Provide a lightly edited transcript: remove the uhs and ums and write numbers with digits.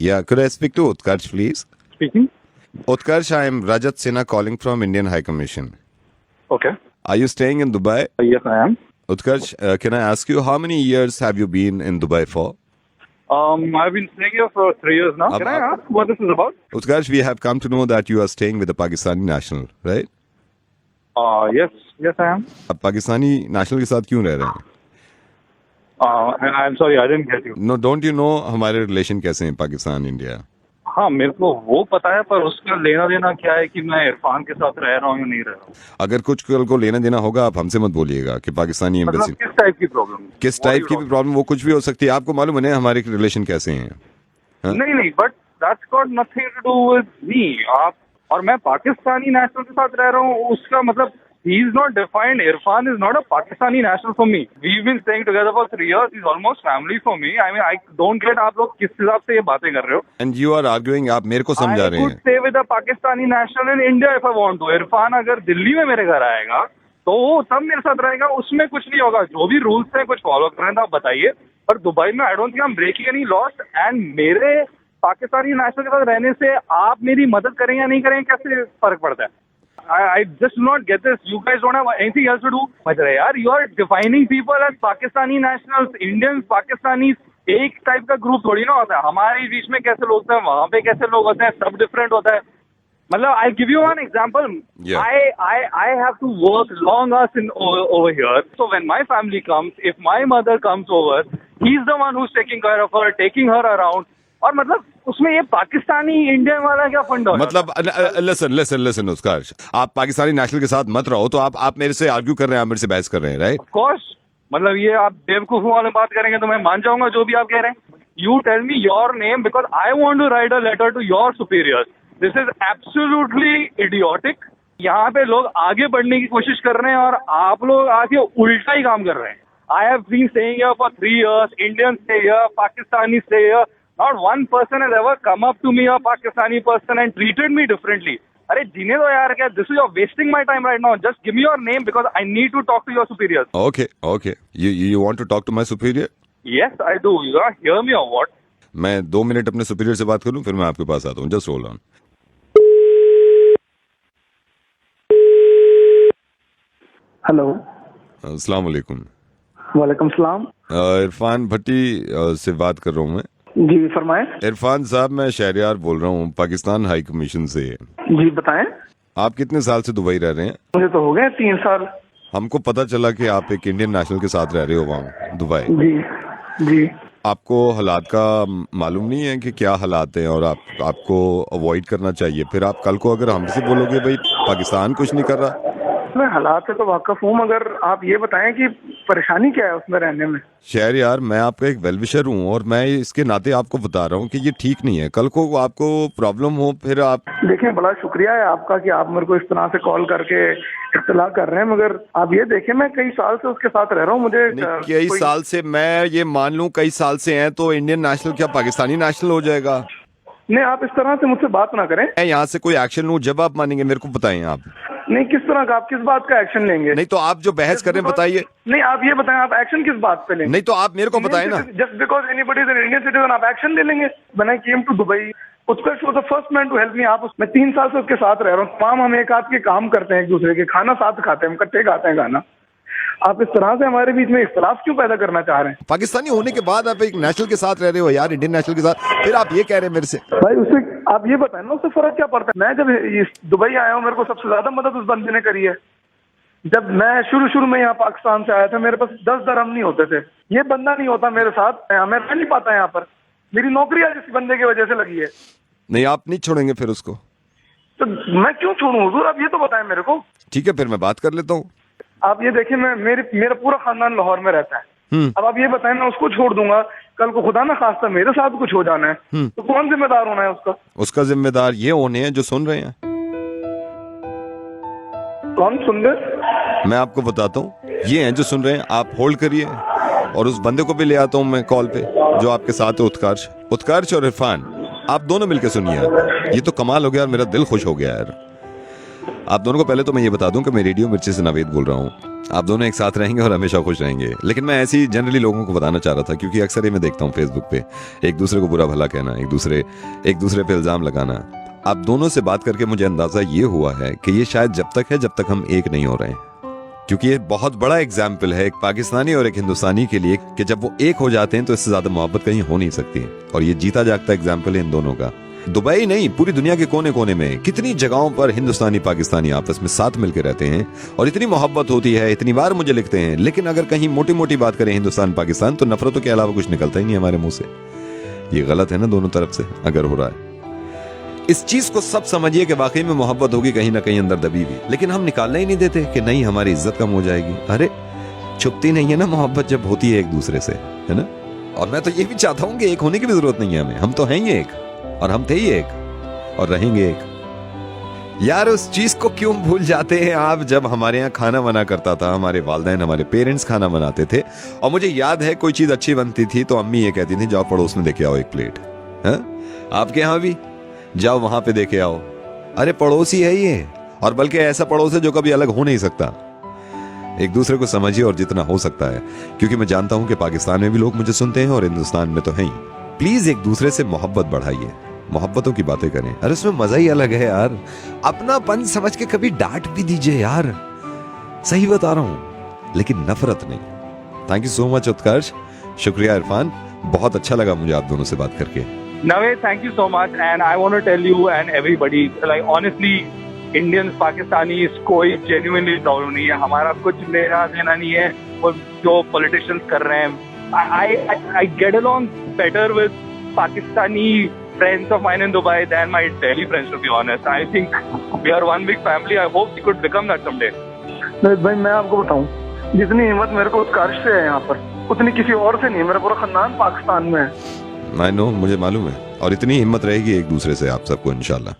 Yeah, could I speak to Utkarsh, please? Speaking. Utkarsh, I am Rajat Sinha calling from Indian High Commission. Okay. Are you staying in Dubai? Yes, I am. Utkarsh, can I ask you, how many years have you been in Dubai for? I've been staying here for 3 years now. Can I ask what this is about? Utkarsh, we have come to know that you are staying with a Pakistani national, right? Yes, I am. आप Pakistani national के साथ क्यों रह रहे हैं? I'm sorry, I didn't get you. No, don't you know हमारे relation कैसे हैं पाकिस्तान इंडिया? हाँ, मेरे को वो पता है, पर उसका लेना देना क्या है कि मैं इरफान के साथ रह रहा हूँ या नहीं रह रहा हूँ? अगर कुछ कल को लेना देना होगा आप हमसे मत बोलिएगा कि पाकिस्तानी मतलब एम्बेसी किस टाइप की प्रॉब्लम? किस टाइप की भी प्रॉब्लम वो कुछ भी हो सकती है. आपको मालूम है हमारे रिलेशन कैसे हैं? हाँ? नहीं, but that's got nothing to do with me. आप और मैं पाकिस्तानी नेशनल के साथ रह रहा हूँ, उसका मतलब he is not defined. Irfan is not a Pakistani national for me. We've been staying together for 3 years. He's almost family for me. I mean, I don't get आप लोग किस हिसाब से ये बातें कर रहे हो? And you are arguing, आप मेरे को समझा रहे I could हैं. stay with a Pakistani national in India if I want to. Irfan अगर दिल्ली में मेरे घर आएगा तो वो तब मेरे साथ रहेगा, उसमें कुछ नहीं होगा. जो भी रूल्स हैं कुछ फॉलो कर रहे हैं तो आप बताइए. पर दुबई में I don't think I am breaking any laws. And मेरे पाकिस्तानी नेशनल के साथ रहने से आप मेरी मदद करें या नहीं करें, कैसे फर्क पड़ता है? I just do not get this. You guys don't have anything else to do. मतलब यार, you are defining people as Pakistani nationals, Indians, Pakistanis. एक टाइप का ग्रुप थोड़ी ना होता है. हमारे बीच में कैसे लोग होते हैं, वहाँ पे कैसे लोग होते हैं, सब डिफरेंट होता है. मतलब I'll give you one example. Yeah. I have to work long hours over here. So when my family comes, if my mother comes over, he's the one who's taking care of her, taking her around. और मतलब उसमें ये Pakistani Indian वाला क्या फंडा है? मतलब listen उत्कर्ष, आप पाकिस्तानी नेशनल के साथ मत रहो. तो आप मेरे से आर्ग्यू कर रहे हैं, आप मेरे से बहस कर रहे हैं, राइट? Of course. मतलब ये आप बेवकूफों वाले बात करेंगे तो मैं मान जाऊंगा जो भी आप कह रहे हैं. You tell me your name because I want to write a letter to your superiors. This is absolutely idiotic. यहाँ पे लोग आगे बढ़ने की कोशिश कर रहे हैं और आप लोग आके उल्टा ही काम कर रहे हैं. I have been staying here for 3 years. Indians stay here, Pakistanis stay here. Not one person has ever come up to me, a Pakistani person, and treated me differently. अरे जीने दो यार, क्या this is you're wasting my time right now. Just give me your name because I need to talk to your superiors. Okay. You want to talk to my superior? Yes, I do. You gonna hear me or what? मैं 2 minute अपने superior से बात कर लूं, फिर मैं आपके पास आता हूँ. Just hold on. हेलो. अस्सलाम वालेकुम. वालेकुम सलाम. इरफान भट्टी से बात कर रहा हूँ मैं. जी फरमाएं. इरफान साहब, मैं शहरियार बोल रहा हूँ पाकिस्तान हाई कमीशन से. जी बताएं. आप कितने साल से दुबई रह रहे हैं? मुझे तो हो गए 3 साल. हमको पता चला कि आप एक इंडियन नेशनल के साथ रह रहे हो वहाँ दुबई. जी. आपको हालात का मालूम नहीं है कि क्या हालात हैं और आपको अवॉइड करना चाहिए. फिर आप कल को अगर हमसे बोलोगे भाई पाकिस्तान कुछ नहीं कर रहा. मैं हालात से तो वाकफ हूँ, मगर आप ये बताएं कि परेशानी क्या है उसमें रहने में. शहरियार, मैं आपका एक वेलविशर हूँ और मैं इसके नाते आपको बता रहा हूँ कि ये ठीक नहीं है. कल को आपको प्रॉब्लम हो फिर आप देखें. बड़ा शुक्रिया है आपका कि आप मेरे को इस तरह से कॉल करके इत्तला कर रहे हैं, मगर आप ये देखें मैं कई साल से उसके साथ रह रहा हूँ. मुझे कई साल से, मैं ये मान लूँ कई साल से हैं तो इंडियन नेशनल क्या पाकिस्तानी नेशनल हो जाएगा? नहीं, आप इस तरह से मुझसे बात ना करें. मैं यहाँ से कोई एक्शन लूँ, जब आप मानेंगे मेरे को बताएं. आप नहीं, किस तरह का, आप किस बात का एक्शन लेंगे? नहीं तो आप जो बहस करें बताइए. नहीं, आप ये बताएं आप एक्शन किस बात पे लेंगे? नहीं तो आप मेरे को बताएं ना. Just because anybody is an Indian citizen आप एक्शन ले लेंगे? When I came to Dubai, Utkarsh was the first man to help me. मैं 3 साल से उसके साथ रह रहा हूँ. तमाम हम एक हाथ के काम करते हैं, एक दूसरे के खाना साथ खाते हैं, हम इकट्ठे खाते हैं खाना. आप इस तरह से हमारे बीच में इख्तिलाफ क्यों पैदा करना चाह रहे हैं? पाकिस्तानी होने के बाद आप एक नेशनल के साथ रह रहे हो यार, इंडियन नेशनल के साथ, फिर आप ये कह रहे हैं मेरे से. भाई उससे आप ये बताएं ना, उससे फर्क क्या पड़ता है? मैं जब दुबई आया हूँ, मेरे को सबसे ज्यादा मदद उस बंदे ने करी है. जब मैं शुरू में यहाँ पाकिस्तान से आया था, मेरे पास 10 दरहम नहीं होते थे. ये बंदा नहीं होता मेरे साथ, मैं रह नहीं पाता यहाँ पर. मेरी नौकरी आज इस बंदे की वजह से लगी है. नहीं, आप नहीं छोड़ेंगे फिर उसको? तो मैं क्यों छोड़ूं हुजूर, आप ये तो बताएं मेरे को. ठीक है, फिर मैं बात कर लेता हूँ. आप ये देखिए, मेरा पूरा खानदान लाहौर में रहता है. अब आप ये बताएं, मैं उसको छोड़ दूंगा, कल को खुदा ना खास्ता मेरे साथ कुछ हो जाना है तो कौन जिम्मेदार होना है उसका? उसका जिम्मेदार ये होने हैं जो सुन रहे हैं. कौन सुन रहे? मैं आपको बताता हूँ, ये हैं जो सुन रहे हैं. आप होल्ड करिए और उस बंदे को भी ले आता हूँ मैं कॉल पे जो आपके साथ है. उत्कर्ष और इरफान, आप दोनों मिलकर सुनिए. ये तो कमाल हो गया और मेरा दिल खुश हो गया यार. आप दोनों को पहले तो मैं ये बता दूं कि मैं रेडियो मिर्ची से नावेद बोल रहा हूँ। आप दोनों एक साथ रहेंगे और हमेशा खुश रहेंगे। लेकिन मैं ऐसी जनरली लोगों को बताना चाह रहा था, क्योंकि अक्सर ये मैं देखता हूँ फेसबुक पे एक दूसरे को बुरा भला कहना, एक दूसरे पे इल्जाम लगाना। आप दोनों से बात करके मुझे अंदाजा ये हुआ है कि ये शायद जब तक है जब तक हम एक नहीं हो रहे हैं, क्योंकि ये बहुत बड़ा एग्जाम्पल है एक पाकिस्तानी और एक हिंदुस्तानी के लिए कि जब वो एक हो जाते हैं तो इससे ज्यादा मोहब्बत कहीं हो नहीं सकती। और ये जीता जागता एग्जाम्पल है इन दोनों का। दुबई नहीं, पूरी दुनिया के कोने कोने में कितनी जगहों पर हिंदुस्तानी पाकिस्तानी आपस में साथ मिलकर रहते हैं और इतनी मोहब्बत होती है, इतनी बार मुझे लिखते हैं। लेकिन अगर कहीं मोटी मोटी बात करें हिंदुस्तान पाकिस्तान तो नफरतों के अलावा कुछ निकलता ही नहीं हमारे मुंह से। ये गलत है ना दोनों तरफ से अगर हो रहा है। इस चीज को सब समझिए कि वाकई में मोहब्बत होगी कहीं ना कहीं अंदर दबी हुई, लेकिन हम निकालना ही नहीं देते कि नहीं हमारी इज्जत कम हो जाएगी। अरे छुपती नहीं है ना मोहब्बत जब होती है एक दूसरे से, है ना। और मैं तो ये भी चाहता हूं कि एक होने की भी जरूरत नहीं है हमें, हम तो हैं ही एक और हम थे ही एक और रहेंगे एक। यार उस चीज को क्यों भूल जाते हैं आप, जब हमारे यहाँ खाना बना करता था, हमारे वालिदैन हमारे पेरेंट्स खाना बनाते थे और मुझे याद है कोई चीज अच्छी बनती थी तो अम्मी ये कहती थी जाओ पड़ोस में देखे आओ एक प्लेट। है आपके यहाँ भी जाओ वहां पे देखे आओ। अरे पड़ोसी है ये, और बल्कि ऐसा पड़ोस है जो कभी अलग हो नहीं सकता। एक दूसरे को समझिए और जितना हो सकता है, क्योंकि मैं जानता हूं कि पाकिस्तान में भी लोग मुझे सुनते हैं और हिंदुस्तान में तो है ही। प्लीज एक दूसरे से मोहब्बत बढ़ाइए, मोहब्बतों की बातें करें। अरे उसमें मजा ही अलग है यार। अपनापन समझ के कभी डांट भी दीजिए यार, सही बता रहा हूं, लेकिन नफरत नहीं। थैंक यू सो मच उत्कर्ष, शुक्रिया इरफान, बहुत अच्छा लगा मुझे आप दोनों से बात करके। Naved, thank you so much, and I want to tell you and everybody, like honestly, Indians, Pakistanis, कोई genuinely problem नहीं है, हमारा कुछ लेना देना नहीं है और जो politicians कर रहे हैं। I get along better with Pakistani friends of mine in Dubai than my Delhi friends, to be honest. I think we are one big family. I hope we could become that someday. Naved भाई मैं आपको बताऊं, जितनी हिम्मत मेरे को उत्कर्ष से है यहाँ पर उतनी किसी और से नहीं है। मेरा पूरा खानदान पाकिस्तान में है। आई नो, मुझे मालूम है, और इतनी हिम्मत रहेगी एक दूसरे से आप सबको इंशाल्लाह।